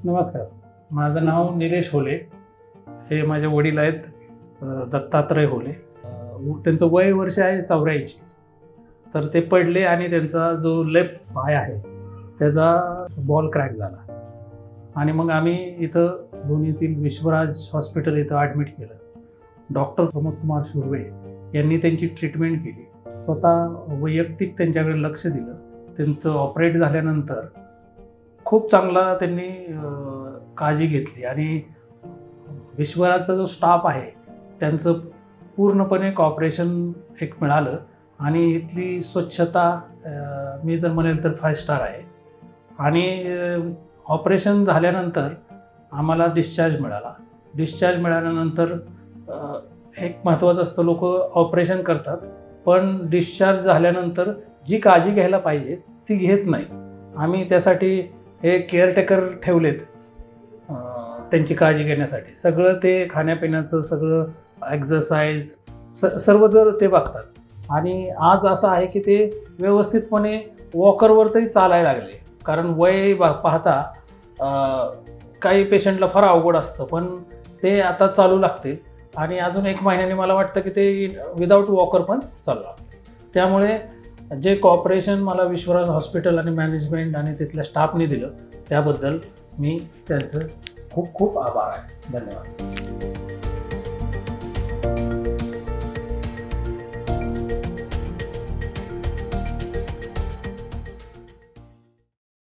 नमस्कार, माझं नाव निलेश होले. हे माझे वडील आहेत दत्तात्रय होले. त्यांचं वय वर्ष आहे 84. तर ते पडले आणि त्यांचा जो लेफ्ट पाय आहे त्याचा बॉल क्रॅक झाला आणि मग आम्ही इथं दोन्हीतील विश्वराज हॉस्पिटल इथं ॲडमिट केलं. डॉक्टर प्रमोद कुमार शुर्वे यांनी त्यांची ट्रीटमेंट केली. स्वतः वैयक्तिक त्यांच्याकडे लक्ष दिलं. त्यांचं ऑपरेट झाल्यानंतर खूप चांगला त्यांनी काळजी घेतली आणि विश्वराजचा जो स्टाफ आहे त्यांचं पूर्णपणे कॉपरेशन एक मिळालं आणि इथली स्वच्छता मी जर म्हणेल तर 5 स्टार आहे. आणि ऑपरेशन झाल्यानंतर आम्हाला डिस्चार्ज मिळाला. डिस्चार्ज मिळाल्यानंतर एक महत्त्वाचं असतं, लोक ऑपरेशन करतात पण डिस्चार्ज झाल्यानंतर जी काळजी घ्यायला पाहिजे ती घेत नाही. आम्ही त्यासाठी हे केअरटेकर ठेवलेत त्यांची काळजी घेण्यासाठी. सगळं ते खाण्यापिण्याचं सगळं एक्झरसाइज सर्व जर ते बघतात. आणि आज असं आहे की ते व्यवस्थितपणे वॉकरवर तरी चालायला लागले. कारण वय पाहता काही पेशंटला फार अवघड असतं पण ते आता चालू लागतील आणि अजून 1 महिन्याने मला वाटतं की ते विदाऊट वॉकर पण चालू लागते. त्यामुळे जे कॉपरेशन मला विश्वराज हॉस्पिटल आणि मॅनेजमेंट आणि तिथल्या स्टाफने दिलं त्याबद्दल मी त्यांचं खूप खूप आभार आहे. धन्यवाद.